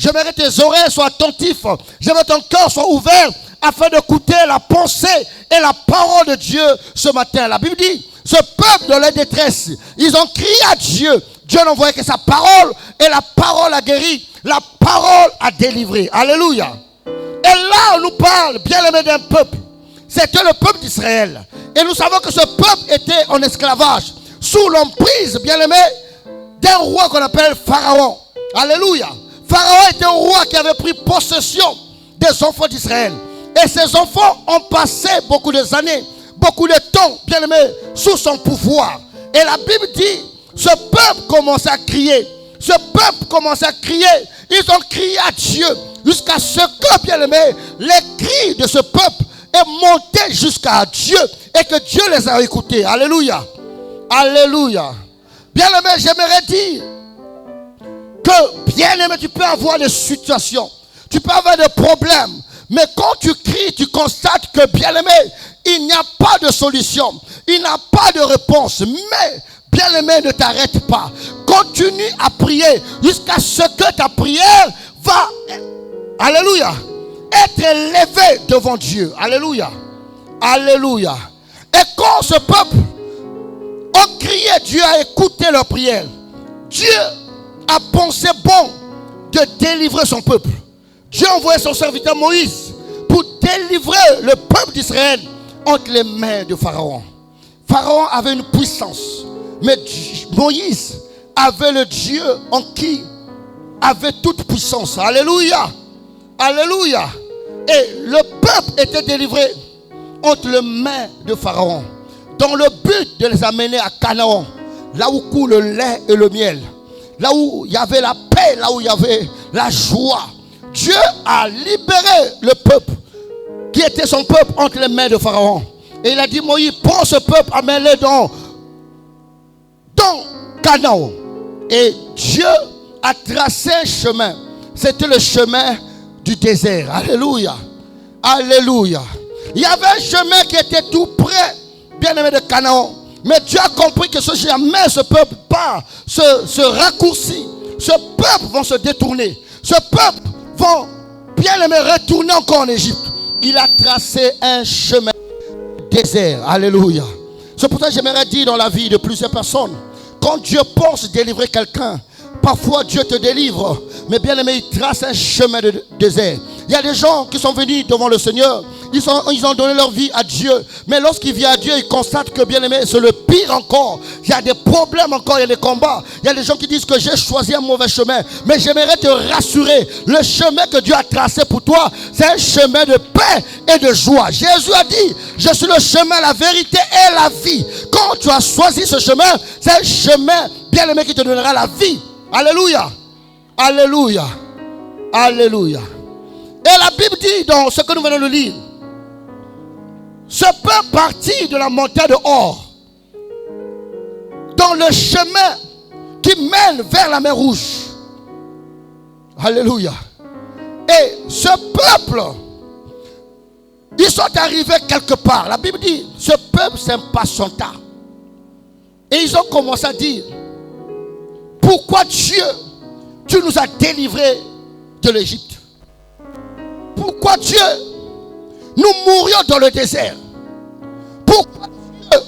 J'aimerais que tes oreilles soient attentives. J'aimerais que ton cœur soit ouvert afin d'écouter la pensée et la parole de Dieu ce matin. La Bible dit, ce peuple dans la détresse, ils ont crié à Dieu. Dieu n'envoyait que sa parole et la parole a guéri. La parole a délivré. Alléluia. Et là, on nous parle, bien aimé, d'un peuple. C'était le peuple d'Israël. Et nous savons que ce peuple était en esclavage, sous l'emprise, bien aimé, d'un roi qu'on appelle Pharaon. Alléluia. Pharaon était un roi qui avait pris possession des enfants d'Israël. Et ces enfants ont passé beaucoup d'années, beaucoup de temps, bien aimé, sous son pouvoir. Et la Bible dit, ce peuple commençait à crier. Ce peuple commençait à crier. Ils ont crié à Dieu jusqu'à ce que, bien aimé, les cris de ce peuple aient monté jusqu'à Dieu et que Dieu les a écoutés. Alléluia. Alléluia. Bien aimé, j'aimerais dire que, bien aimé, tu peux avoir des situations, tu peux avoir des problèmes, mais quand tu cries, tu constates que, bien aimé, il n'y a pas de solution, il n'y a pas de réponse. Mais, bien aimé, ne t'arrête pas. Continue à prier jusqu'à ce que ta prière va, alléluia, être élevée devant Dieu. Alléluia. Alléluia. Et quand ce peuple ont crié, Dieu a écouté leur prière. Dieu a pensé bon de délivrer son peuple. Dieu a envoyé son serviteur Moïse pour délivrer le peuple d'Israël entre les mains de Pharaon. Pharaon avait une puissance, mais Moïse avait le Dieu en qui avait toute puissance. Alléluia. Alléluia. Et le peuple était délivré entre les mains de Pharaon, dans le but de les amener à Canaan, là où coule le lait et le miel, là où il y avait la paix, là où il y avait la joie. Dieu a libéré le peuple qui était son peuple entre les mains de Pharaon. Et il a dit, Moïse, prends ce peuple, amène-le dans Canaan. Et Dieu a tracé un chemin. C'était le chemin du désert. Alléluia. Alléluia. Il y avait un chemin qui était tout près, bien aimé, de Canaan. Mais Dieu a compris que ce jamais ce peuple part, se raccourcit. Ce peuple va se détourner. Ce peuple va, bien aimé, retourner encore en Égypte. Il a tracé un chemin désert. Alléluia. C'est pour ça que j'aimerais dire dans la vie de plusieurs personnes, quand Dieu pense délivrer quelqu'un, parfois Dieu te délivre, mais bien aimé, il trace un chemin de désert. Il y a des gens qui sont venus devant le Seigneur, ils ont donné leur vie à Dieu, mais lorsqu'ils viennent à Dieu, ils constatent que, bien aimé, c'est le pire encore. Il y a des problèmes encore, il y a des combats. Il y a des gens qui disent que j'ai choisi un mauvais chemin, mais j'aimerais te rassurer, le chemin que Dieu a tracé pour toi, c'est un chemin de paix et de joie. Jésus a dit, je suis le chemin, la vérité et la vie. Quand tu as choisi ce chemin, c'est un chemin, bien aimé, qui te donnera la vie. Alléluia. Alléluia. Alléluia. Et la Bible dit dans ce que nous venons de lire, ce peuple partit de la montagne de Hor dans le chemin qui mène vers la mer Rouge. Alléluia. Et ce peuple, ils sont arrivés quelque part. La Bible dit, ce peuple s'impatienta. Et ils ont commencé à dire, pourquoi Dieu, tu nous as délivrés de l'Égypte? Pourquoi Dieu, nous mourions dans le désert? Pourquoi Dieu,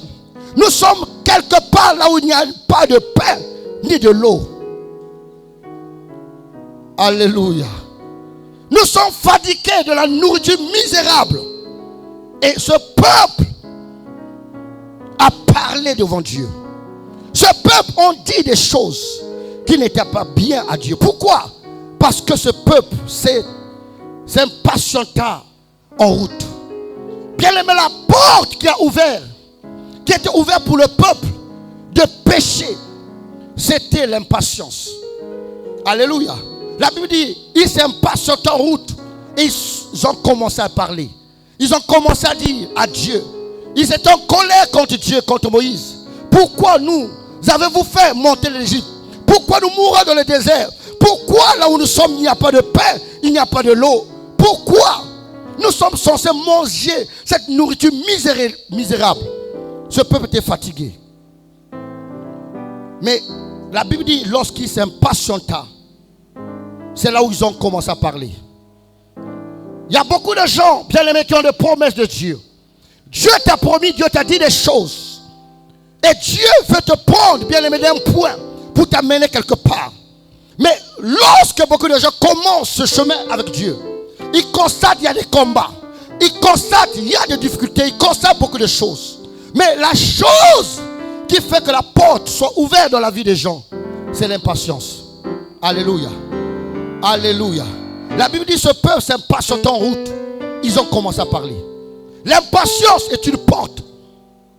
nous sommes quelque part là où il n'y a pas de pain ni de l'eau? Alléluia. Nous sommes fatigués de la nourriture misérable. Et ce peuple a parlé devant Dieu. Ce peuple ont dit des choses qui n'étaient pas bien à Dieu. Pourquoi? Parce que ce peuple s'impatienta en route. Bien aimé, la porte qui était ouverte pour le peuple de pécher, c'était l'impatience. Alléluia. La Bible dit, ils s'impatientent en route et ils ont commencé à parler. Ils ont commencé à dire à Dieu. Ils étaient en colère contre Dieu, contre Moïse. Pourquoi nous avez-vous fait monter l'Égypte? Pourquoi nous mourons dans le désert? Pourquoi là où nous sommes, il n'y a pas de pain, il n'y a pas de l'eau? Pourquoi nous sommes censés manger cette nourriture misérable? Ce peuple était fatigué. Mais la Bible dit, lorsqu'il s'impatienta, c'est là où ils ont commencé à parler. Il y a beaucoup de gens, bien aimés, qui ont des promesses de Dieu. Dieu t'a promis, Dieu t'a dit des choses. Et Dieu veut te prendre, bien aimé, d'un point pour t'amener quelque part. Mais lorsque beaucoup de gens commencent ce chemin avec Dieu, ils constatent qu'il y a des combats. Ils constatent qu'il y a des difficultés. Ils constatent beaucoup de choses. Mais la chose qui fait que la porte soit ouverte dans la vie des gens, c'est l'impatience. Alléluia. Alléluia. La Bible dit, ce peuple s'impatiente en route. Ils ont commencé à parler. L'impatience est une porte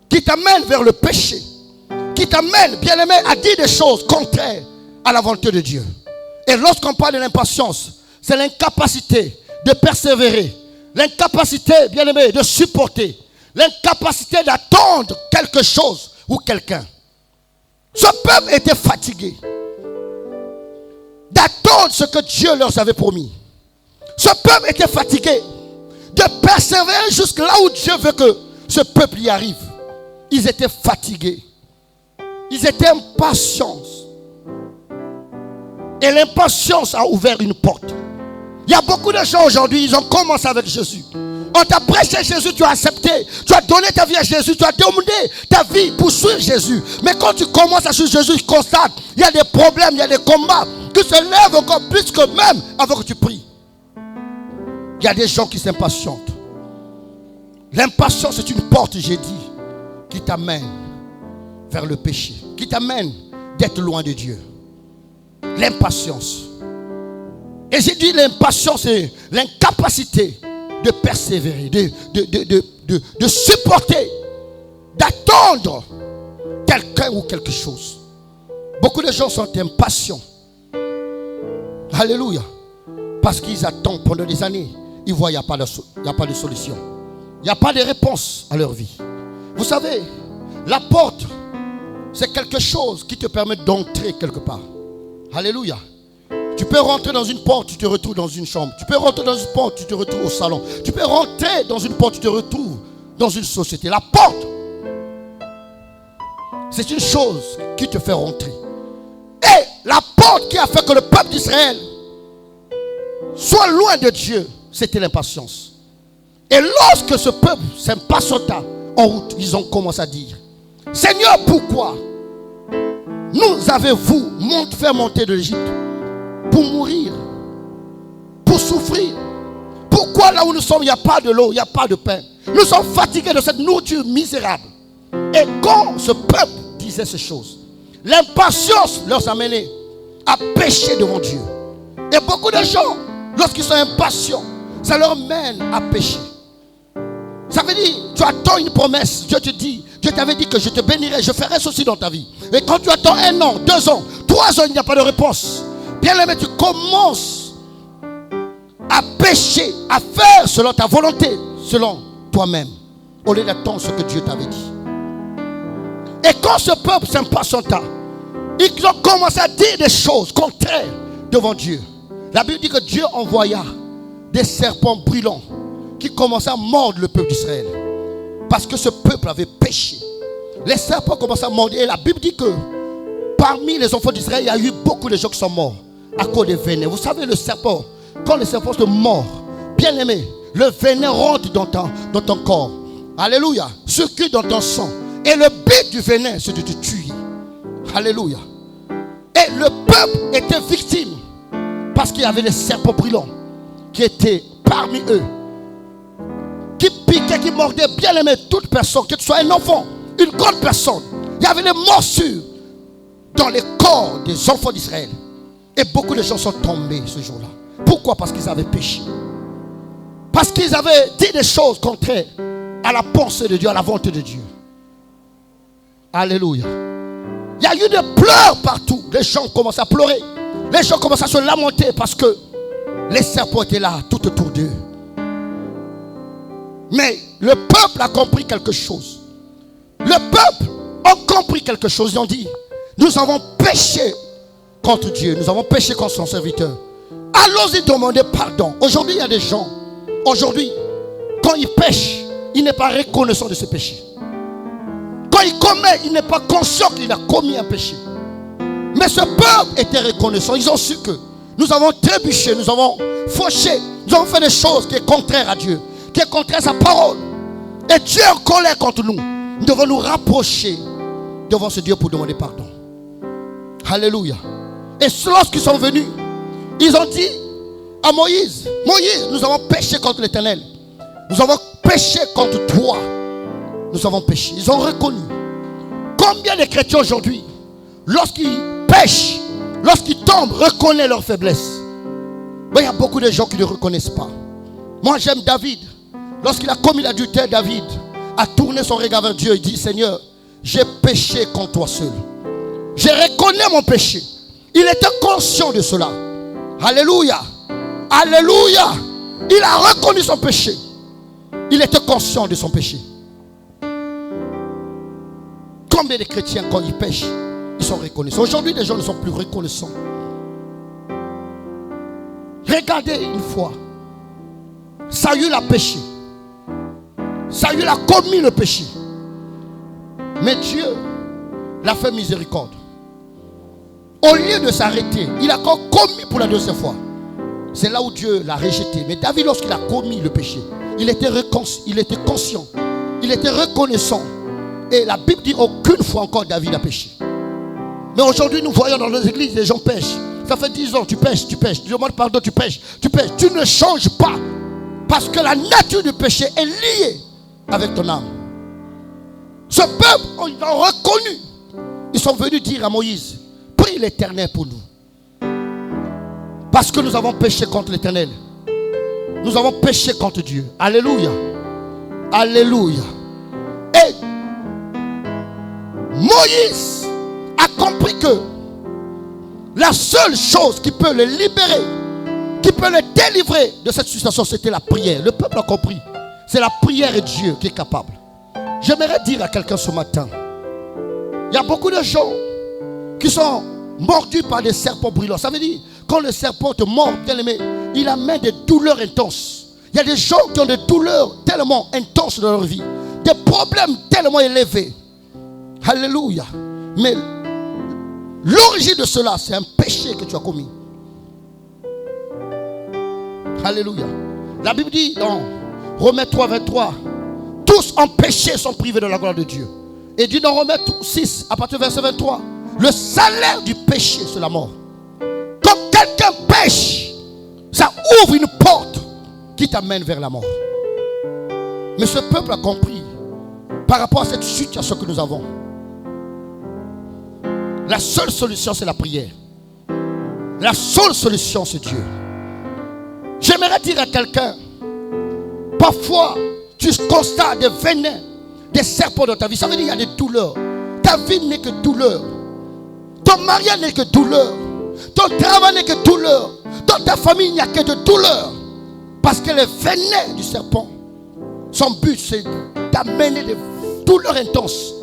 qui t'amène vers le péché, qui t'amène, bien aimé, à dire des choses contraires à la volonté de Dieu. Et lorsqu'on parle de l'impatience, c'est l'incapacité de persévérer, l'incapacité, bien aimé, de supporter, l'incapacité d'attendre quelque chose ou quelqu'un. Ce peuple était fatigué d'attendre ce que Dieu leur avait promis. Ce peuple était fatigué de persévérer jusque là où Dieu veut que ce peuple y arrive. Ils étaient fatigués. Ils étaient impatients. Et l'impatience a ouvert une porte. Il y a beaucoup de gens aujourd'hui, ils ont commencé avec Jésus. On t'a prêché Jésus, tu as accepté. Tu as donné ta vie à Jésus, tu as demandé ta vie pour suivre Jésus. Mais quand tu commences à suivre Jésus, tu constates, il y a des problèmes, il y a des combats qui se lèvent encore plus que même avant que tu pries. Il y a des gens qui s'impatientent. L'impatience est une porte, j'ai dit, qui t'amène vers le péché, qui t'amène d'être loin de Dieu. L'impatience. Et j'ai dit l'impatience, c'est l'incapacité de persévérer, de supporter, d'attendre quelqu'un ou quelque chose. Beaucoup de gens sont impatients. Alléluia. Parce qu'ils attendent pendant des années. Ils voient qu'il n'y a pas de solution. Il n'y a pas de réponse à leur vie. Vous savez, la porte, c'est quelque chose qui te permet d'entrer quelque part. Alléluia. Tu peux rentrer dans une porte, tu te retrouves dans une chambre. Tu peux rentrer dans une porte, tu te retrouves au salon. Tu peux rentrer dans une porte, tu te retrouves dans une société. La porte, c'est une chose qui te fait rentrer. Et la porte qui a fait que le peuple d'Israël soit loin de Dieu, c'était l'impatience. Et lorsque ce peuple s'impatienta en route, ils ont commencé à dire, Seigneur, pourquoi nous avez-vous fait monter de l'Égypte pour mourir, pour souffrir? Pourquoi là où nous sommes, il n'y a pas de l'eau, il n'y a pas de pain? Nous sommes fatigués de cette nourriture misérable. Et quand ce peuple disait ces choses, l'impatience leur a mené à pécher devant Dieu. Et beaucoup de gens, lorsqu'ils sont impatients, ça leur mène à pécher. Ça veut dire, tu attends une promesse. Dieu te dit, Dieu t'avait dit que je te bénirai, je ferai ceci dans ta vie. Et quand tu attends 1 an, 2 ans, 3 ans, il n'y a pas de réponse. Bien aimé, tu commences à pécher, à faire selon ta volonté, selon toi-même, au lieu d'attendre ce que Dieu t'avait dit. Et quand ce peuple s'impatienta, ils ont commencé à dire des choses contraires devant Dieu. La Bible dit que Dieu envoya des serpents brûlants qui commençaient à mordre le peuple d'Israël. Parce que ce peuple avait péché. Les serpents commençaient à mordre. Et la Bible dit que parmi les enfants d'Israël, il y a eu beaucoup de gens qui sont morts à cause des venin. Vous savez, le serpent, quand le serpent se mord, bien aimé, le venin rentre dans ton corps. Alléluia. Circule dans ton sang. Et le but du venin, c'est de te tuer. Alléluia. Et le peuple était victime parce qu'il y avait des serpents brûlants qui étaient parmi eux, qui piquaient, qui mordaient, bien aimé, toute personne, que tu sois un enfant, une grande personne. Il y avait des morsures dans les corps des enfants d'Israël. Et beaucoup de gens sont tombés ce jour-là. Pourquoi? Parce qu'ils avaient péché. Parce qu'ils avaient dit des choses contraires à la pensée de Dieu, à la volonté de Dieu. Alléluia. Il y a eu des pleurs partout. Les gens commencent à pleurer. Les gens commencent à se lamenter parce que les serpents étaient là tout autour d'eux. Mais le peuple a compris quelque chose. Le peuple a compris quelque chose. Ils ont dit, nous avons péché contre Dieu. Nous avons péché contre son serviteur. Allons-y demander pardon. Aujourd'hui, il y a des gens. Aujourd'hui, quand ils pêchent, il n'est pas reconnaissant de ce péché. Quand il commet, il n'est pas conscient qu'il a commis un péché. Mais ce peuple était reconnaissant. Ils ont su que Nous avons trébuché, nous avons fauché, nous avons fait des choses qui sont contraires à Dieu, qui sont contraires à sa parole. Et Dieu est en colère contre nous. Nous devons nous rapprocher devant ce Dieu pour demander pardon. Alléluia. Et lorsqu'ils sont venus, ils ont dit à Moïse, Moïse, nous avons péché contre l'Éternel. Nous avons péché contre toi. Nous avons péché. Ils ont reconnu. Combien de chrétiens aujourd'hui, lorsqu'ils pêchent, lorsqu'ils tombent, reconnaissent leur faiblesse. Mais il y a beaucoup de gens qui ne reconnaissent pas. Moi j'aime David. Lorsqu'il a commis l'adultère, David a tourné son regard vers Dieu et dit, Seigneur, j'ai péché contre toi seul. J'ai reconnu mon péché. Il était conscient de cela. Alléluia. Alléluia. Il a reconnu son péché. Il était conscient de son péché. Combien de chrétiens, quand ils pêchent, ils sont reconnaissants. Aujourd'hui, les gens ne sont plus reconnaissants. Regardez une fois. Saül a péché. Saül a commis le péché. Mais Dieu l'a fait miséricorde. Au lieu de s'arrêter, il a encore commis pour la deuxième fois. C'est là où Dieu l'a rejeté. Mais David, lorsqu'il a commis le péché, il était conscient. Il était reconnaissant. Et la Bible dit aucune fois encore David a péché. Mais aujourd'hui, nous voyons dans nos églises, les gens pêchent. Ça fait 10 ans, tu pêches. Tu demandes pardon, tu pêches. Tu ne changes pas. Parce que la nature du péché est liée avec ton âme. Ce peuple, ils l'ont reconnu. Ils sont venus dire à Moïse, prie l'Éternel pour nous. Parce que nous avons péché contre l'Éternel. Nous avons péché contre Dieu. Alléluia. Alléluia. Et Moïse a compris que la seule chose qui peut le libérer, qui peut le délivrer de cette situation, c'était la prière. Le peuple a compris. C'est la prière et Dieu qui est capable. J'aimerais dire à quelqu'un ce matin, il y a beaucoup de gens qui sont mordus par des serpents brûlants. Ça veut dire, quand le serpent te mord, bien aimé, il amène des douleurs intenses. Il y a des gens qui ont des douleurs tellement intenses dans leur vie, des problèmes tellement élevés. Alléluia. Mais l'origine de cela, c'est un péché que tu as commis. Alléluia. La Bible dit dans Romains 3, 23, tous en péché sont privés de la gloire de Dieu. Et dit dans Romains 6, à partir du verset 23, le salaire du péché, c'est la mort. Quand quelqu'un pêche, ça ouvre une porte qui t'amène vers la mort. Mais ce peuple a compris, par rapport à cette situation que nous avons, la seule solution, c'est la prière. La seule solution, c'est Dieu. J'aimerais dire à quelqu'un, parfois, tu constates des venins, des serpents dans ta vie. Ça veut dire qu'il y a des douleurs. Ta vie n'est que douleur. Ton mariage n'est que douleur. Ton travail n'est que douleur. Dans ta famille, il n'y a que de douleur. Parce que les venins du serpent, son but, c'est d'amener des douleurs intenses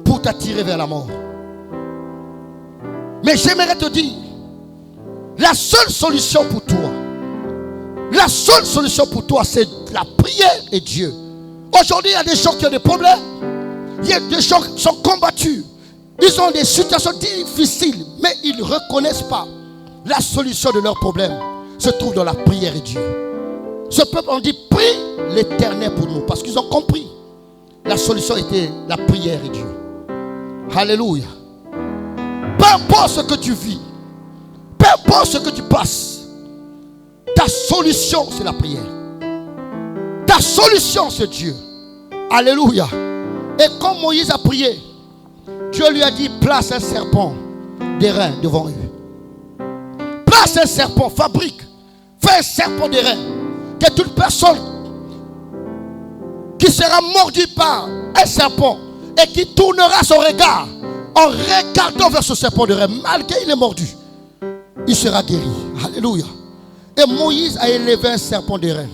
pour t'attirer vers la mort. Mais j'aimerais te dire, la seule solution pour toi, c'est la prière et Dieu. Aujourd'hui, il y a des gens qui ont des problèmes. Il y a des gens qui sont combattus. Ils ont des situations difficiles, mais ils ne reconnaissent pas. La solution de leurs problèmes se trouve dans la prière et Dieu. Ce peuple, on dit, prie l'Éternel pour nous. Parce qu'ils ont compris. La solution était la prière et Dieu. Alléluia. Peu importe ce que tu vis, peu importe ce que tu passes, ta solution, c'est la prière. Ta solution, c'est Dieu. Alléluia. Et quand Moïse a prié, Dieu lui a dit, place un serpent d'airain devant eux. Place un serpent, fabrique. Fais un serpent d'airain. Que toute personne qui sera mordue par un serpent et qui tournera son regard en regardant vers ce serpent d'airain, malgré qu'il est mordu, il sera guéri. Alléluia. Et Moïse a élevé un serpent d'airain.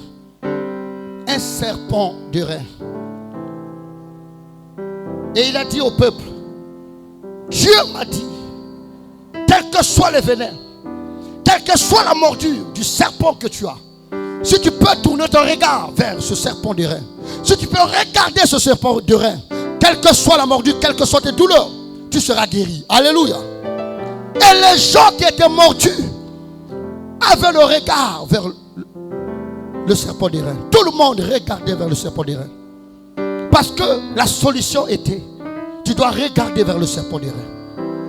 Un serpent d'airain. Et il a dit au peuple, Dieu m'a dit, quel que soit le venin, quelle que soit la mordure du serpent que tu as, si tu peux tourner ton regard vers ce serpent d'airain, si tu peux regarder ce serpent d'airain, quelle que soit la mordure, quelles que soient tes douleurs, tu seras guéri. Alléluia. Et les gens qui étaient mordus avait le regard vers le serpent d'airain. Tout le monde regardait vers le serpent d'airain. Parce que la solution était, tu dois regarder vers le serpent d'airain.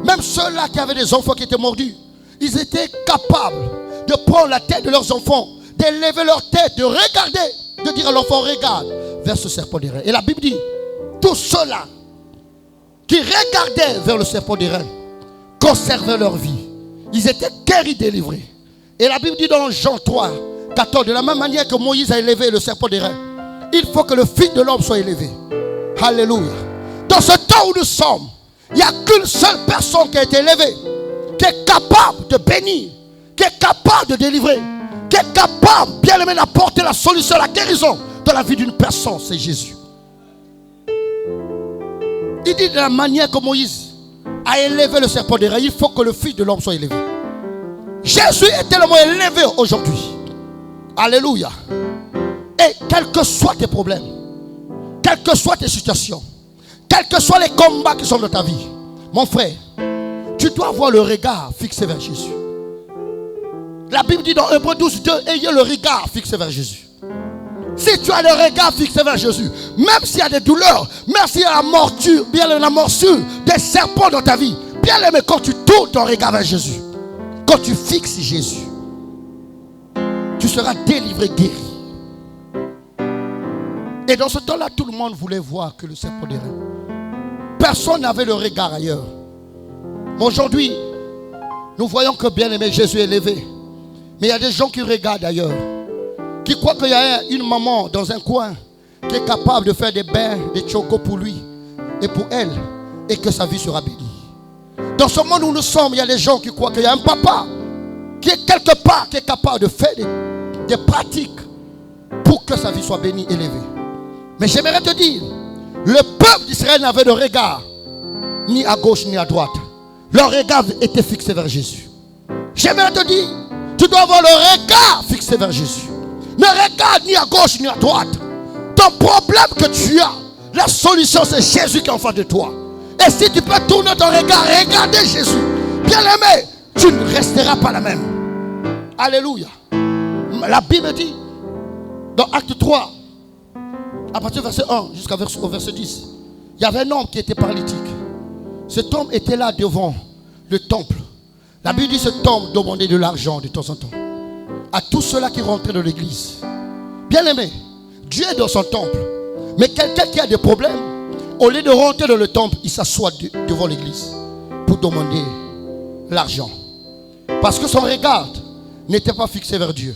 Même ceux-là qui avaient des enfants qui étaient mordus, ils étaient capables de prendre la tête de leurs enfants, d'élever leur tête, de regarder, de dire à l'enfant, regarde vers ce serpent d'airain. Et la Bible dit, tous ceux-là qui regardaient vers le serpent d'airain conservaient leur vie. Ils étaient guéris, délivrés. Et la Bible dit dans Jean 3, 14, de la même manière que Moïse a élevé le serpent d'airain, il faut que le Fils de l'homme soit élevé. Alléluia. Dans ce temps où nous sommes, il n'y a qu'une seule personne qui a été élevée, qui est capable de bénir, qui est capable de délivrer, qui est capable, bien aimé, d'apporter la solution, la guérison dans la vie d'une personne, c'est Jésus. Il dit de la manière que Moïse a élevé le serpent d'airain, il faut que le Fils de l'homme soit élevé. Jésus est tellement élevé aujourd'hui. Alléluia. Et quels que soient tes problèmes, quelles que soient tes situations, quels que soient les combats qui sont dans ta vie, mon frère, tu dois avoir le regard fixé vers Jésus. La Bible dit dans Hébreux 12, 2, ayez le regard fixé vers Jésus. Si tu as le regard fixé vers Jésus, même s'il y a des douleurs, même s'il y a la morsure des serpents dans ta vie, bien aimé, quand tu tournes ton regard vers Jésus, quand tu fixes Jésus, tu seras délivré, guéri. Et dans ce temps-là, tout le monde voulait voir que le serpent d'airain. Personne n'avait le regard ailleurs. Mais aujourd'hui, nous voyons que bien aimé Jésus est élevé. Mais il y a des gens qui regardent ailleurs, qui croient qu'il y a une maman dans un coin qui est capable de faire des bains, des chocos pour lui et pour elle, et que sa vie sera bénie. Dans ce monde où nous sommes, il y a des gens qui croient qu'il y a un papa qui est quelque part, qui est capable de faire des pratiques pour que sa vie soit bénie, élevée. Mais j'aimerais te dire, le peuple d'Israël n'avait de regard ni à gauche ni à droite. Leur regard était fixé vers Jésus. J'aimerais te dire, tu dois avoir le regard fixé vers Jésus. Ne regarde ni à gauche ni à droite. Ton problème que tu as, la solution c'est Jésus qui est en face de toi. Et si tu peux tourner ton regard et regarder Jésus, bien aimé, tu ne resteras pas la même. Alléluia. La Bible dit, dans Acte 3, à partir du verset 1 jusqu'au verset 10, il y avait un homme qui était paralytique. Cet homme était là devant le temple. La Bible dit, cet homme demandait de l'argent de temps en temps à tous ceux-là qui rentraient dans l'église. Bien aimé, Dieu est dans son temple. Mais quelqu'un qui a des problèmes, au lieu de rentrer dans le temple, il s'assoit devant l'église pour demander l'argent. Parce que son regard n'était pas fixé vers Dieu.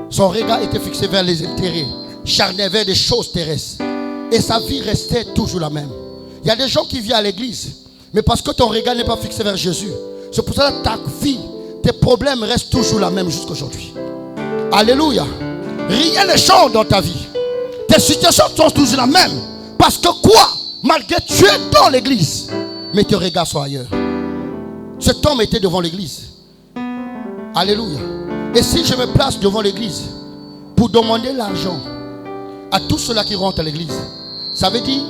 Son regard était fixé vers les intérêts charnels, vers des choses terrestres. Et sa vie restait toujours la même. Il y a des gens qui viennent à l'église, mais parce que ton regard n'est pas fixé vers Jésus, c'est pour ça que ta vie, tes problèmes restent toujours la même jusqu'à aujourd'hui. Alléluia. Rien ne change dans ta vie. Tes situations sont toujours la même. Parce que quoi? Malgré tu es dans l'église, mais tes regards sont ailleurs. Cet homme était devant l'église. Alléluia. Et si je me place devant l'église pour demander l'argent à tous ceux-là qui rentrent à l'église, ça veut dire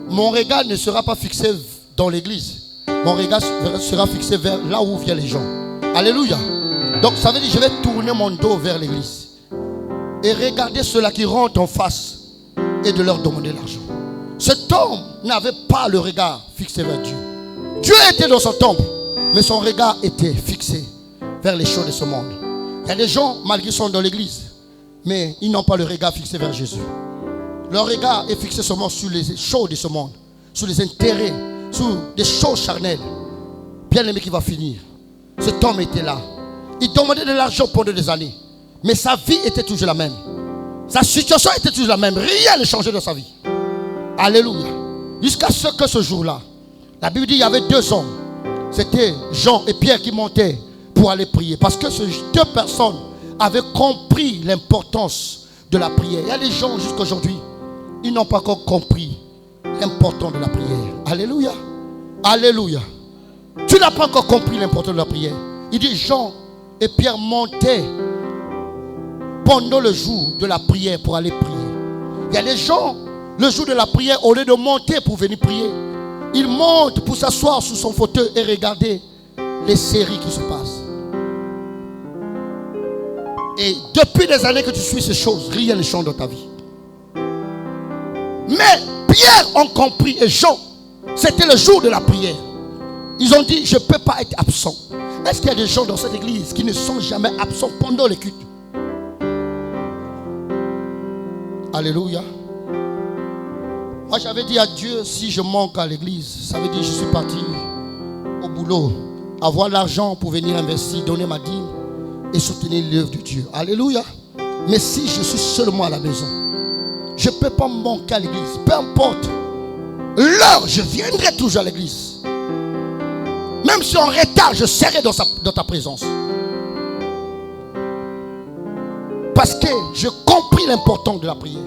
mon regard ne sera pas fixé dans l'église. Mon regard sera fixé vers là où viennent les gens. Alléluia. Donc ça veut dire que je vais tourner mon dos vers l'église et regarder ceux-là qui rentrent en face et de leur demander l'argent. Cet homme n'avait pas le regard fixé vers Dieu. Dieu était dans son temple, mais son regard était fixé vers les choses de ce monde. Il y a des gens, malgré qu'ils sont dans l'église, mais ils n'ont pas le regard fixé vers Jésus. Leur regard est fixé seulement sur les choses de ce monde, sur les intérêts, sur des choses charnelles. Bien aimé qui va finir. Cet homme était là. Il demandait de l'argent pendant des années. Mais sa vie était toujours la même. Sa situation était toujours la même. Rien ne changeait dans sa vie. Alléluia. Jusqu'à ce que ce jour-là, la Bible dit qu'il y avait deux hommes. C'était Jean et Pierre qui montaient pour aller prier. Parce que ces deux personnes avaient compris l'importance de la prière. Il y a des gens jusqu'à aujourd'hui, ils n'ont pas encore compris l'importance de la prière. Alléluia. Alléluia. Tu n'as pas encore compris l'importance de la prière. Il dit Jean et Pierre montaient pendant le jour de la prière pour aller prier. Il y a des gens, le jour de la prière, au lieu de monter pour venir prier, ils montent pour s'asseoir sur son fauteuil et regarder les séries qui se passent. Et depuis des années que tu suis ces choses, rien ne change dans ta vie. Mais Pierre ont compris et Jean, c'était le jour de la prière. Ils ont dit, je ne peux pas être absent. Est-ce qu'il y a des gens dans cette église qui ne sont jamais absents pendant les cultes? Alléluia. Moi j'avais dit à Dieu, si je manque à l'église, ça veut dire que je suis parti au boulot, avoir l'argent pour venir investir, donner ma dîme et soutenir l'œuvre de Dieu. Alléluia. Mais si je suis seulement à la maison, je ne peux pas manquer à l'église. Peu importe l'heure, je viendrai toujours à l'église. Même si en retard, je serai dans ta présence. Parce que j'ai compris l'importance de la prière.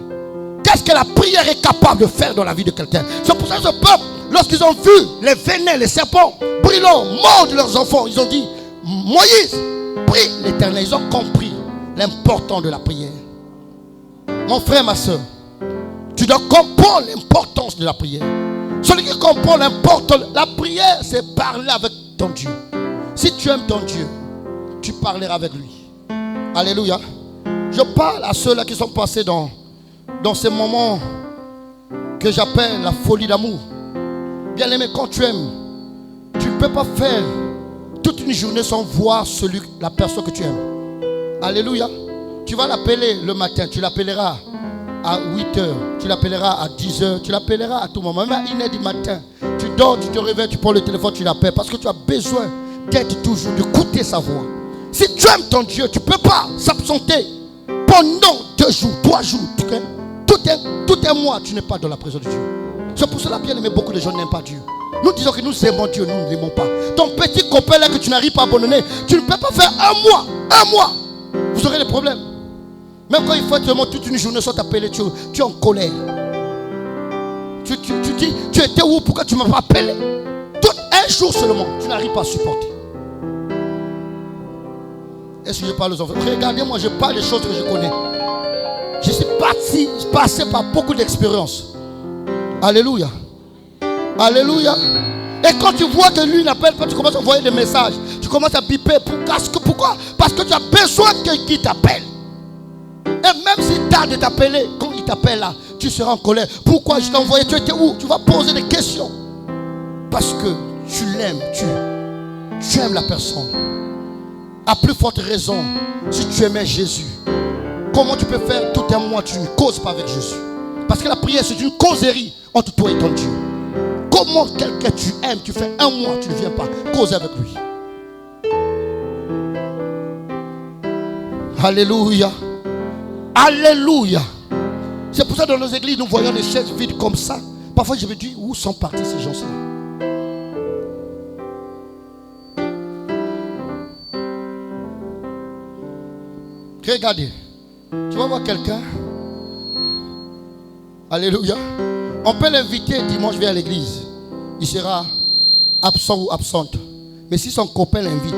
Qu'est-ce que la prière est capable de faire dans la vie de quelqu'un? C'est pour ça que ce peuple, lorsqu'ils ont vu les venins, les serpents brûlants, mordre leurs enfants, ils ont dit, Moïse, prie l'Éternel. Ils ont compris l'importance de la prière. Mon frère, ma soeur, tu dois comprendre l'importance de la prière. Celui qui comprend l'importance de la prière, c'est parler avec ton Dieu. Si tu aimes ton Dieu, tu parleras avec lui. Alléluia. Je parle à ceux-là qui sont passés dans ces moments que j'appelle la folie d'amour. Bien aimé, quand tu aimes, tu ne peux pas faire toute une journée sans voir la personne que tu aimes. Alléluia. Tu vas l'appeler le matin, tu l'appelleras à 8h, tu l'appelleras à 10h, tu l'appelleras à tout moment. Même à 1h du matin, tu dors, tu te réveilles, tu prends le téléphone, tu l'appelles. Parce que tu as besoin d'être toujours, d'écouter sa voix. Si tu aimes ton Dieu, tu ne peux pas s'absenter pendant 2 jours, 3 jours. Tout un mois, tu n'es pas dans la présence de Dieu. C'est pour cela, bien aimé, beaucoup de gens n'aiment pas Dieu. Nous disons que nous aimons Dieu, nous ne l'aimons pas. Ton petit copain là que tu n'arrives pas à abandonner, tu ne peux pas faire un mois. Vous aurez des problèmes. Même quand il faut seulement toute une journée sans t'appeler, tu es en colère. Tu dis, tu étais où? Pourquoi tu ne m'as pas appelé? Tout un jour seulement, tu n'arrives pas à supporter. Est-ce que je parle aux enfants? Regardez-moi, je parle des choses que je connais. Je suis passé par beaucoup d'expériences. Alléluia. Alléluia. Et quand tu vois que lui n'appelle pas, tu commences à envoyer des messages. Tu commences à biper. Pourquoi? Parce que tu as besoin de quelqu'un qui t'appelle. Et même s'il tarde de t'appeler, quand il t'appelle là, tu seras en colère. Pourquoi je t'ai envoyé? Tu étais où? Tu vas poser des questions. Parce que tu l'aimes. Tu aimes la personne. À plus forte raison, si tu aimais Jésus, comment tu peux faire tout un mois, tu ne causes pas avec Jésus? Parce que la prière, c'est une causerie entre toi et ton Dieu. Comment quelqu'un tu aimes, tu fais un mois, tu ne viens pas causer avec lui? Alléluia. Alléluia. C'est pour ça que dans nos églises, nous voyons des chaises vides comme ça. Parfois, je me dis, où sont partis ces gens-là? Regardez. Tu vas voir quelqu'un. Alléluia. On peut l'inviter dimanche vers l'église. Il sera absent ou absente. Mais si son copain l'invite,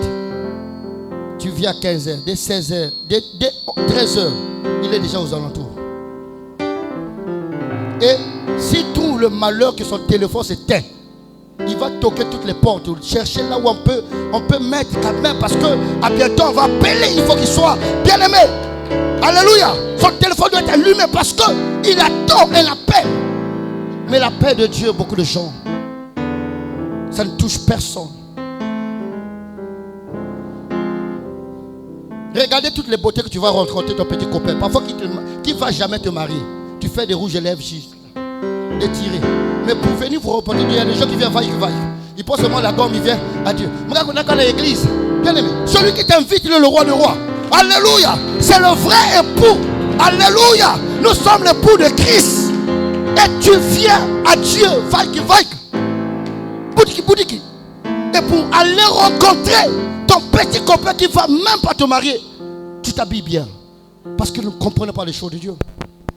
tu viens à 15h, dès 16h, dès 13h, il est déjà aux alentours. Et s'il trouve le malheur que son téléphone s'éteint, il va toquer toutes les portes, chercher là où on peut mettre quand même, parce que à bientôt on va appeler, il faut qu'il soit bien aimé. Alléluia. Son téléphone doit être allumé parce qu'il attend un appel. Mais l'appel de Dieu, beaucoup de gens, ça ne touche personne. Regardez toutes les beautés que tu vas rencontrer ton petit copain. Parfois qui ne va jamais te marier. Tu fais des rouges à lèvres juste des tirés. Mais pour venir vous rencontrer, il y a des gens qui viennent vaille. Ils posent seulement la gomme, ils viennent à Dieu. Regarde, on est dans l'église. Bien aimé. Celui qui t'invite, il est le roi des rois. Alléluia. C'est le vrai époux. Alléluia. Nous sommes l'époux de Christ. Et tu viens à Dieu. Vaille. Boudiki. Et pour aller rencontrer ton petit copain qui ne va même pas te marier, tu t'habilles bien. Parce que nous ne comprenons pas les choses de Dieu.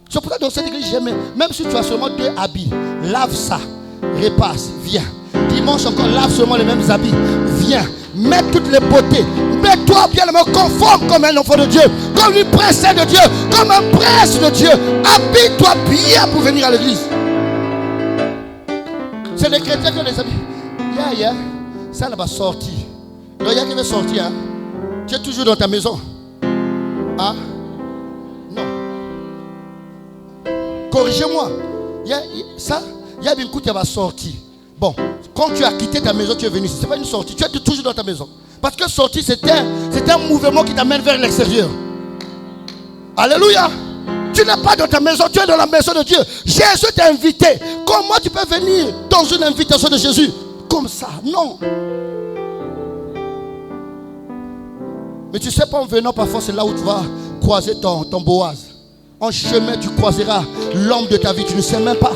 C'est pour ça que dans cette église, même si tu as seulement 2 habits, lave ça, repasse, viens. Dimanche encore, lave seulement les mêmes habits, viens. Mets toutes les beautés. Mets-toi bien, conforme comme un enfant de Dieu, comme une princesse de Dieu, comme un prince de Dieu. Habille-toi bien pour venir à l'église. C'est les chrétiens qui ont des habits. Ça va sortir. Il y a qui veut sortir. Hein? Tu es toujours dans ta maison. Ah, non. Corrigez-moi. Il y a une coup qui va sortir. Bon, quand tu as quitté ta maison, tu es venu ici. Ce n'est pas une sortie. Tu es toujours dans ta maison. Parce que sortir, c'est un mouvement qui t'amène vers l'extérieur. Alléluia. Tu n'es pas dans ta maison, tu es dans la maison de Dieu. Jésus t'a invité. Comment tu peux venir dans une invitation de Jésus comme ça? Non. Mais tu sais pas, en venant parfois, c'est là où tu vas croiser ton Boaz. En chemin, tu croiseras l'homme de ta vie. Tu ne sais même pas.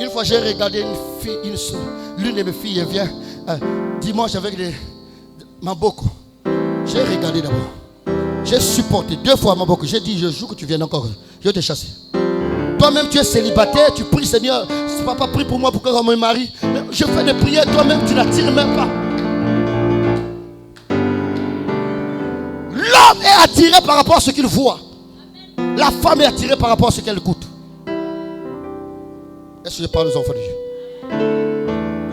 Une fois, j'ai regardé une fille, l'une de mes filles, elle vient dimanche avec Maboko. J'ai regardé d'abord. J'ai supporté 2 fois Maboko. J'ai dit, je joue que tu viennes encore. Je vais te chasser. Toi-même, tu es célibataire. Tu pries, Seigneur. Papa, prie pour moi pour que je me marie. Mais je fais des prières. Toi-même, tu n'attires même pas. L'homme est attiré par rapport à ce qu'il voit. La femme est attirée par rapport à ce qu'elle écoute. Est-ce que je parle aux enfants de Dieu?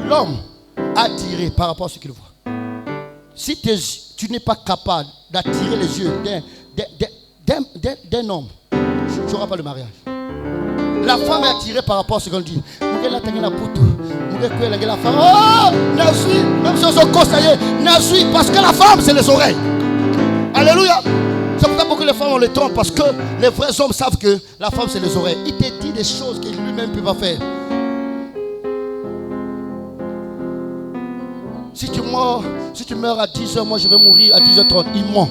L'homme est attiré par rapport à ce qu'il voit. Si tu n'es pas capable d'attirer les yeux d'un homme, tu n'auras pas le mariage. La femme est attirée par rapport à ce qu'on dit. Parce que la femme, c'est les oreilles. Alléluia. C'est pour ça que beaucoup de femmes ont le temps. Parce que les vrais hommes savent que la femme, c'est les oreilles. Il te dit des choses qu'il lui-même ne peut pas faire. Si tu meurs à 10h, moi je vais mourir à 10h30. Il ment.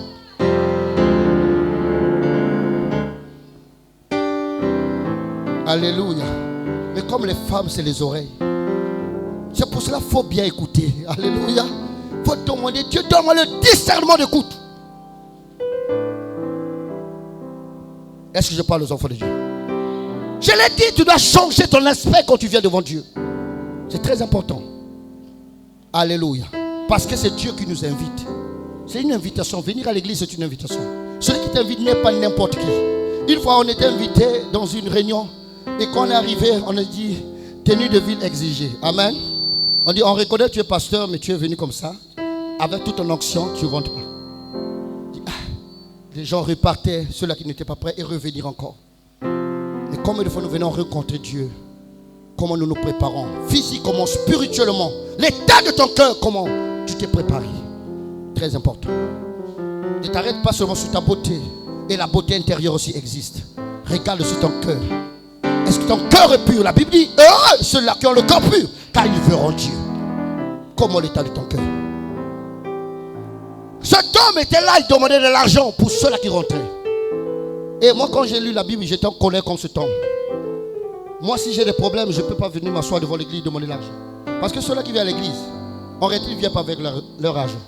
Alléluia. Mais comme les femmes, c'est les oreilles. C'est pour cela qu'il faut bien écouter. Alléluia. Il faut demander Dieu, donne-moi le discernement d'écoute. Est-ce que je parle aux enfants de Dieu? Je l'ai dit, tu dois changer ton aspect quand tu viens devant Dieu. C'est très important. Alléluia. Parce que c'est Dieu qui nous invite. C'est une invitation. Venir à l'église, c'est une invitation. Celui qui t'invite n'est pas n'importe qui. Une fois, on était invité dans une réunion. Et quand on est arrivé, on a dit tenue de ville exigée. Amen. On dit, on reconnaît que tu es pasteur, mais tu es venu comme ça. Avec toute ton onction, tu ne rentres pas. Les gens repartaient, ceux-là qui n'étaient pas prêts, et revenir encore. Mais combien de fois nous venons rencontrer Dieu? Comment nous nous préparons? Physiquement, spirituellement. L'état de ton cœur, comment tu t'es préparé? Très important. Ne t'arrête pas seulement sur ta beauté. Et la beauté intérieure aussi existe. Regarde sur ton cœur. Est-ce que ton cœur est pur? La Bible dit, heureux ceux-là qui ont le cœur pur, car ils verront Dieu. Comment l'état de ton cœur? Cet homme était là, il demandait de l'argent pour ceux-là qui rentraient. Et moi, quand j'ai lu la Bible, j'étais en colère comme cet homme. Moi, si j'ai des problèmes, je ne peux pas venir m'asseoir devant l'église et demander l'argent. Parce que ceux-là qui viennent à l'église, en réalité, ils ne viennent pas avec leur argent.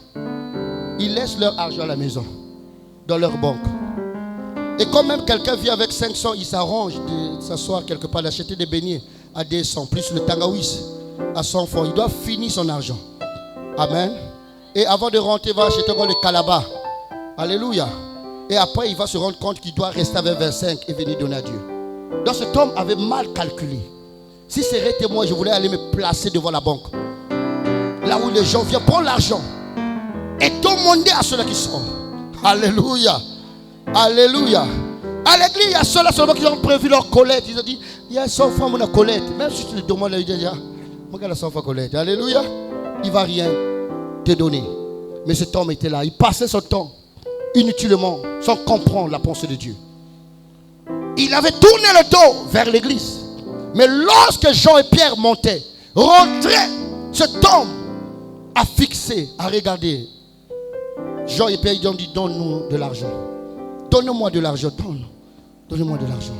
Ils laissent leur argent à la maison, dans leur banque. Et quand même quelqu'un vient avec 500, il s'arrange de s'asseoir quelque part, d'acheter des beignets à 200, plus le tangawis à 100 francs. Il doit finir son argent. Amen. Et avant de rentrer, il va acheter encore le calaba. Alléluia. Et après, il va se rendre compte qu'il doit rester avec 25 et venir donner à Dieu. Donc cet homme avait mal calculé. Si c'était moi, je voulais aller me placer devant la banque. Là où les gens viennent prendre l'argent. Et demander à ceux-là qui sont. Alléluia. Alléluia. À l'église, il y a ceux-là seulement qui ont prévu leur collecte. Ils ont dit, il y a 100 francs mon collecte. Même si tu le demandes, il dit, regarde la 100 francs collecte. Alléluia. Il ne va rien te donner. Mais cet homme était là. Il passait son temps inutilement, sans comprendre la pensée de Dieu. Il avait tourné le dos vers l'église. Mais lorsque Jean et Pierre montaient, rentraient, cet homme a fixé, a regardé. Jean et Pierre, ils ont dit, donne-nous de l'argent. Donne-moi de l'argent, donne-moi de l'argent.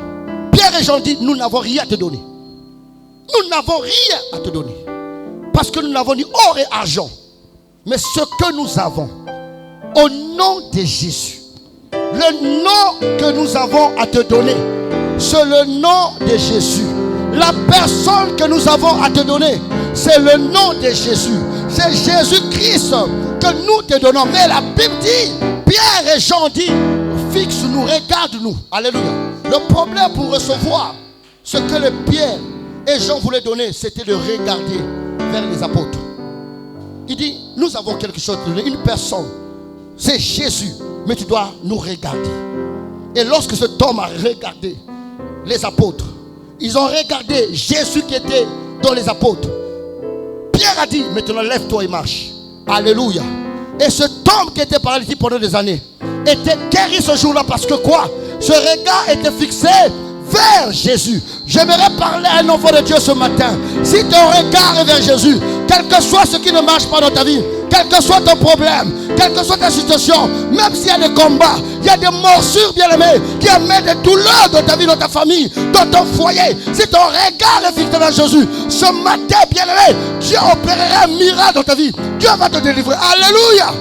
Pierre et Jean disent, nous n'avons rien à te donner. Nous n'avons rien à te donner. Parce que nous n'avons ni or et argent. Mais ce que nous avons, au nom de Jésus, le nom que nous avons à te donner, c'est le nom de Jésus. La personne que nous avons à te donner, c'est le nom de Jésus. C'est Jésus-Christ que nous te donnons. Mais la Bible dit, Pierre et Jean disent, fixe-nous, regarde-nous. Alléluia. Le problème pour recevoir ce que les Pierre et Jean voulaient donner, c'était de regarder vers les apôtres. Il dit, nous avons quelque chose à donner, une personne C'est Jésus. Mais tu dois nous regarder. Et lorsque cet homme a regardé les apôtres, ils ont regardé Jésus qui était dans les apôtres. Pierre a dit, maintenant lève-toi et marche. Alléluia. Et cet homme qui était paralytique pendant des années était guéri ce jour-là parce que quoi? Ce regard était fixé vers Jésus. J'aimerais parler à un enfant de Dieu ce matin. Si ton regard est vers Jésus, quel que soit ce qui ne marche pas dans ta vie, quel que soit ton problème, quelle que soit ta situation, même s'il y a des combats, il y a des morsures, bien aimés, qui amènent des douleurs dans ta vie, dans ta famille, dans ton foyer. Si ton regard est fixé vers Jésus, ce matin, bien aimé, Dieu opérera un miracle dans ta vie. Dieu va te délivrer. Alléluia.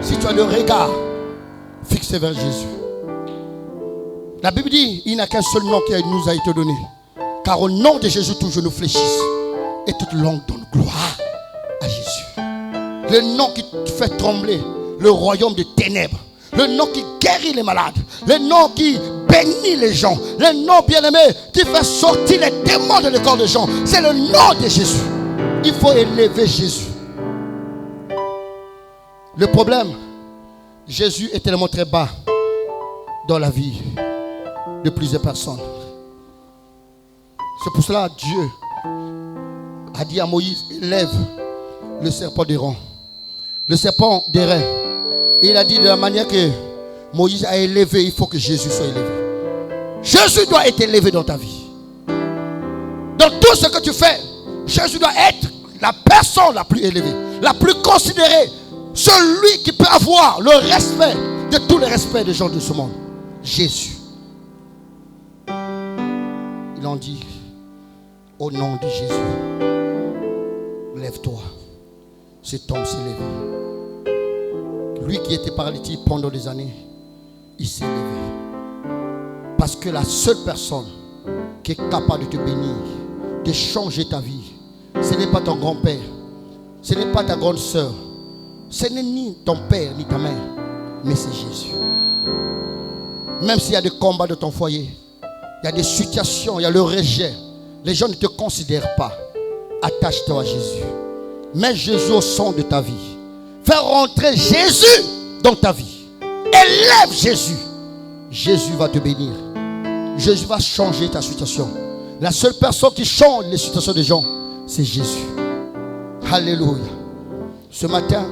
Si tu as le regard fixé vers Jésus. La Bible dit, il n'y a qu'un seul nom qui nous a été donné. Car au nom de Jésus, tous genoux fléchissent. Et toute langue donne gloire à Jésus. Le nom qui fait trembler le royaume des ténèbres. Le nom qui guérit les malades. Le nom qui bénit les gens. Le nom bien-aimé qui fait sortir les démons de le corps des gens. C'est le nom de Jésus. Il faut élever Jésus. Le problème, Jésus est tellement très bas dans la vie de plusieurs personnes. C'est pour cela que Dieu a dit à Moïse, élève le serpent d'airain. Le serpent d'airain. Et il a dit de la manière que Moïse a élevé, il faut que Jésus soit élevé. Jésus doit être élevé dans ta vie. Dans tout ce que tu fais, Jésus doit être la personne la plus élevée, la plus considérée. Celui qui peut avoir le respect de tous les respects des gens de ce monde. Jésus. Il en dit, au nom de Jésus, lève-toi. Cet homme s'est levé. Lui qui était paralytique pendant des années, il s'est levé. Parce que la seule personne qui est capable de te bénir, de changer ta vie, ce n'est pas ton grand-père, ce n'est pas ta grande soeur, ce n'est ni ton père ni ta mère, mais c'est Jésus. Même s'il y a des combats dans ton foyer, il y a des situations, il y a le rejet, les gens ne te considèrent pas, attache-toi à Jésus. Mets Jésus au centre de ta vie. Fais rentrer Jésus dans ta vie. Élève Jésus. Jésus va te bénir. Jésus va changer ta situation. La seule personne qui change les situations des gens, c'est Jésus. Alléluia. Ce matin,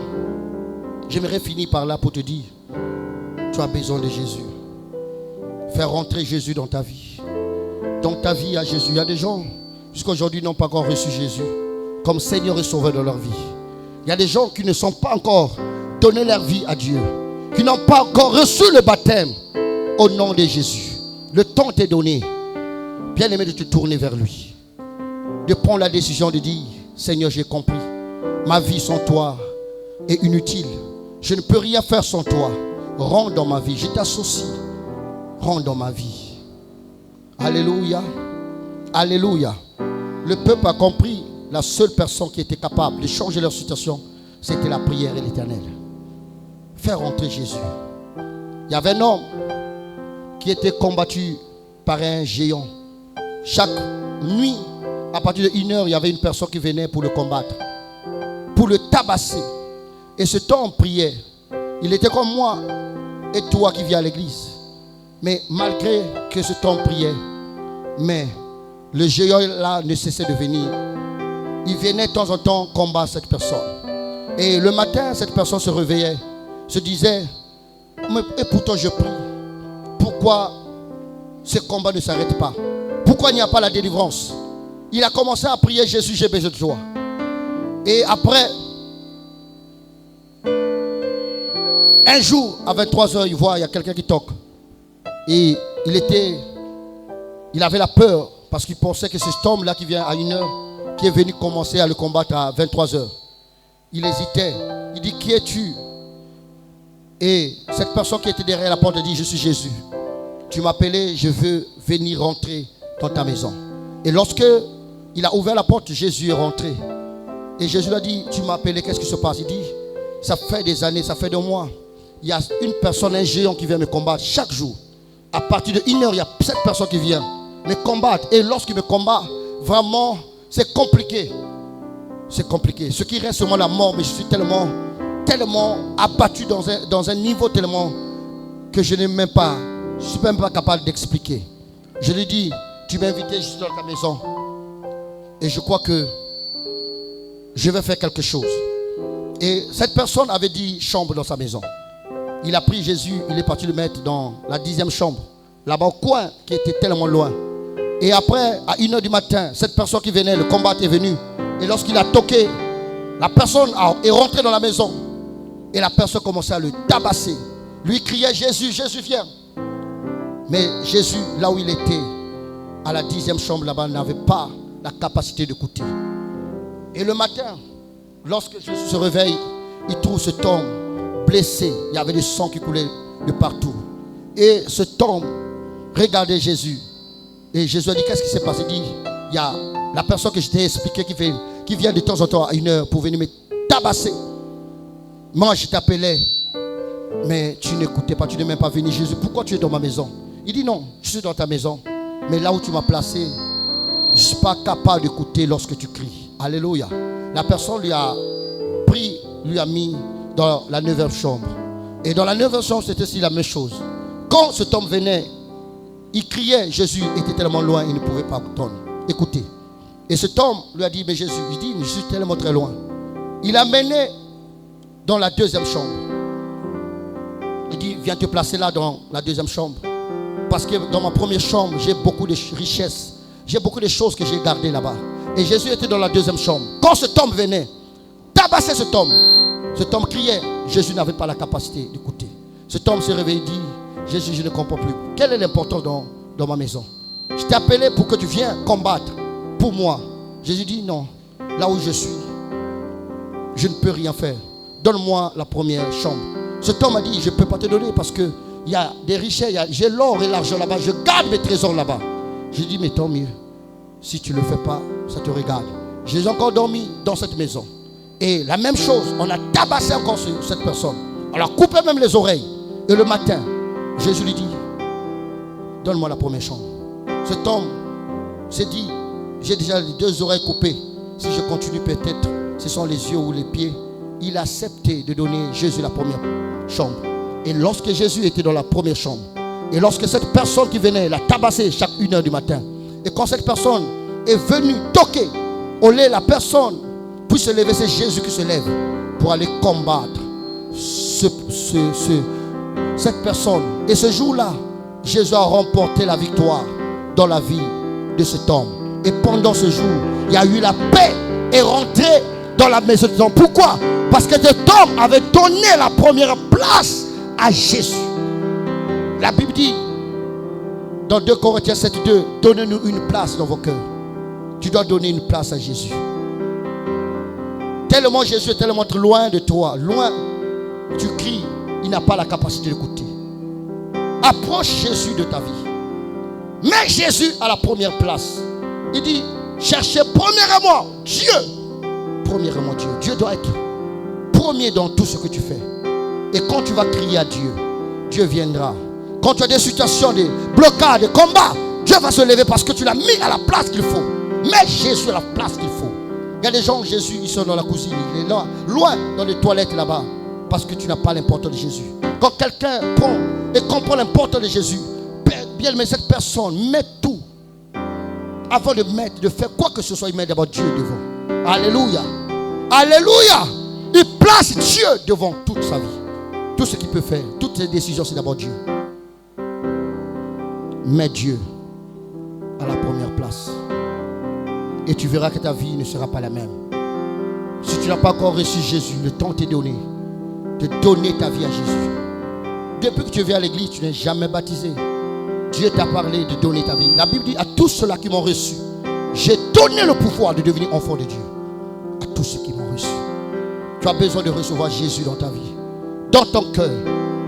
j'aimerais finir par là pour te dire, tu as besoin de Jésus. Faire rentrer Jésus dans ta vie. Dans ta vie, à Jésus. Il y a des gens, jusqu'à aujourd'hui, n'ont pas encore reçu Jésus comme Seigneur et Sauveur de leur vie. Il y a des gens qui ne sont pas encore donné leur vie à Dieu, qui n'ont pas encore reçu le baptême au nom de Jésus. Le temps t'est donné, bien aimé, de te tourner vers lui, de prendre la décision de dire, Seigneur, j'ai compris, ma vie sans toi est inutile, je ne peux rien faire sans toi, rentre dans ma vie, je t'associe, rentre dans ma vie. Alléluia, alléluia. Le peuple a compris, la seule personne qui était capable de changer leur situation, c'était la prière et l'Éternel. Faire rentrer Jésus. Il y avait un homme qui était combattu par un géant. Chaque nuit, à partir de 1h, il y avait une personne qui venait pour le combattre, pour le tabasser. Et cet homme priait. Il était comme moi et toi qui viens à l'église. Mais malgré que cet homme priait, mais le géant là ne cessait de venir. Il venait de temps en temps combattre cette personne. Et le matin, cette personne se réveillait, se disait, et pourtant je prie. Pourquoi ce combat ne s'arrête pas? Pourquoi il n'y a pas la délivrance? Il a commencé à prier, Jésus, j'ai besoin de toi. Et après, un jour, à 23h, il voit, il y a quelqu'un qui toque. Et il avait la peur, parce qu'il pensait que c'est cet homme-là qui vient à 1h, qui est venu commencer à le combattre à 23h. Il hésitait. Il dit, qui es-tu? Et cette personne qui était derrière la porte dit, je suis Jésus. Tu m'as appelé, je veux venir rentrer dans ta maison. Et lorsque il a ouvert la porte, Jésus est rentré. Et Jésus lui a dit, tu m'as appelé, qu'est-ce qui se passe? Il dit, ça fait des années, ça fait 2 mois. Il y a une personne, un géant qui vient me combattre chaque jour. À partir de 1h, il y a cette personne qui vient me combattre. Et lorsqu'il me combat, vraiment, c'est compliqué. C'est compliqué. Ce qui reste, c'est moi la mort, mais je suis tellement tellement abattu dans un niveau tellement que je n'ai même pas, je ne suis même pas capable d'expliquer. Je lui dis, tu m'as invité, je suis dans ta maison. Et je crois que je vais faire quelque chose. Et cette personne avait 10 chambres dans sa maison. Il a pris Jésus, il est parti le mettre dans la 10e chambre, là-bas au coin, qui était tellement loin. Et après, à 1h du matin, cette personne qui venait, le combattre est venu. Et lorsqu'il a toqué, la personne est rentrée dans la maison. Et la personne commençait à le tabasser. Lui criait, Jésus, Jésus, viens. Mais Jésus, là où il était, à la 10e chambre là-bas, n'avait pas la capacité d'écouter. Et le matin, lorsque Jésus se réveille, il trouve cet homme blessé. Il y avait du sang qui coulait de partout. Et cet homme regardait Jésus. Et Jésus a dit, qu'est-ce qui s'est passé? Il dit, il y a la personne que je t'ai expliqué qui vient de temps en temps à 1h pour venir me tabasser. Moi, je t'appelais, mais tu n'écoutais pas, tu n'es même pas venu. Jésus, pourquoi tu es dans ma maison? Il dit, non, je suis dans ta maison. Mais là où tu m'as placé, je ne suis pas capable d'écouter lorsque tu cries. Alléluia. La personne lui a pris, lui a mis dans la 9e chambre. Et dans la 9e chambre, c'était aussi la même chose. Quand cet homme venait, il criait, Jésus était tellement loin, il ne pouvait pas écouter. Et cet homme lui a dit, mais Jésus, il dit, je suis tellement très loin. Il a mené dans la 2e chambre. Il dit, viens te placer là dans la 2e chambre. Parce que dans ma première chambre, j'ai beaucoup de richesses. J'ai beaucoup de choses que j'ai gardées là-bas. Et Jésus était dans la 2e chambre. Quand cet homme venait, tabasser cet homme criait. Jésus n'avait pas la capacité d'écouter. Cet homme s'est réveillé et dit, Jésus, je ne comprends plus. Quelle est l'importance dans ma maison? Je t'ai appelé pour que tu viennes combattre pour moi. Jésus dit, non, là où je suis, je ne peux rien faire. Donne-moi la première chambre. Cet homme a dit, je ne peux pas te donner parce qu'il y a des richesses, j'ai l'or et l'argent là-bas, je garde mes trésors là-bas. J'ai dit, mais tant mieux. Si tu ne le fais pas, ça te regarde. J'ai encore dormi dans cette maison. Et la même chose, on a tabassé encore cette personne. On a coupé même les oreilles. Et le matin, Jésus lui dit, donne-moi la première chambre. Cet homme s'est dit, j'ai déjà les 2 oreilles coupées. Si je continue peut-être, ce sont les yeux ou les pieds. Il a accepté de donner Jésus la première chambre. Et lorsque Jésus était dans la première chambre, et lorsque cette personne qui venait l'a tabassé chaque 1h du matin, et quand cette personne est venue toquer, au lieu la personne puisse se lever, c'est Jésus qui se lève pour aller combattre cette personne. Et ce jour-là, Jésus a remporté la victoire dans la vie de cet homme. Et pendant ce jour, il y a eu la paix et rentré dans la maison de cet homme. Pourquoi? Parce que cet homme avait donné la première place à Jésus. La Bible dit dans 2 Corinthiens 7:2, donnez-nous une place dans vos cœurs. Tu dois donner une place à Jésus. Tellement Jésus est tellement loin de toi, loin, tu cries, il n'a pas la capacité d'écouter. Approche Jésus de ta vie. Mets Jésus à la première place. Il dit, cherchez premièrement Dieu. Premièrement Dieu. Dieu doit être premier dans tout ce que tu fais. Et quand tu vas crier à Dieu, Dieu viendra. Quand tu as des situations de blocage, de combat, Dieu va se lever parce que tu l'as mis à la place qu'il faut. Mets Jésus à la place qu'il faut. Il y a des gens, Jésus, ils sont dans la cuisine, il est là, loin dans les toilettes là-bas, parce que tu n'as pas l'importance de Jésus. Quand quelqu'un prend et comprend l'importance de Jésus, bien, mais cette personne met tout. Avant de faire quoi que ce soit, il met d'abord Dieu devant. Alléluia. Alléluia. Il place Dieu devant toute sa vie. Tout ce qu'il peut faire, toutes ses décisions, c'est d'abord Dieu. Mets Dieu à la première place. Et tu verras que ta vie ne sera pas la même. Si tu n'as pas encore reçu Jésus, le temps t'est donné de donner ta vie à Jésus. Depuis que tu viens à l'église, tu n'es jamais baptisé. Dieu t'a parlé de donner ta vie. La Bible dit à tous ceux-là qui m'ont reçu, j'ai donné le pouvoir de devenir enfant de Dieu. À tous ceux qui m'ont reçu. Tu as besoin de recevoir Jésus dans ta vie, dans ton cœur,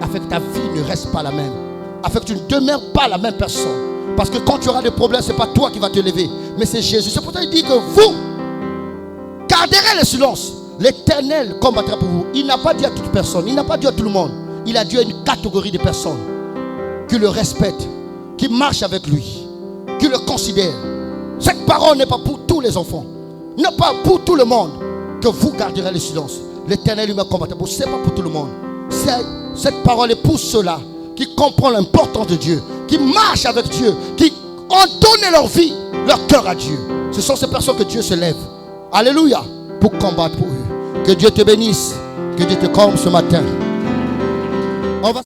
afin que ta vie ne reste pas la même, afin que tu ne demeures pas la même personne. Parce que quand tu auras des problèmes, ce n'est pas toi qui vas te lever, mais c'est Jésus. C'est pour ça qu'il dit que vous garderez le silence. L'Éternel combattra pour vous. Il n'a pas dit à toute personne, il n'a pas dit à tout le monde. Il a dit à une catégorie de personnes qui le respectent, qui marchent avec lui, qui le considèrent. Cette parole n'est pas pour tous les enfants, n'est pas pour tout le monde que vous garderez le silence. L'Éternel lui-même combattra. Ce n'est pas pour tout le monde. Cette parole est pour ceux-là qui comprennent l'importance de Dieu, qui marchent avec Dieu, qui ont donné leur vie, leur cœur à Dieu. Ce sont ces personnes que Dieu se lève. Alléluia. Pour combattre pour eux. Que Dieu te bénisse. Que Dieu te comble ce matin.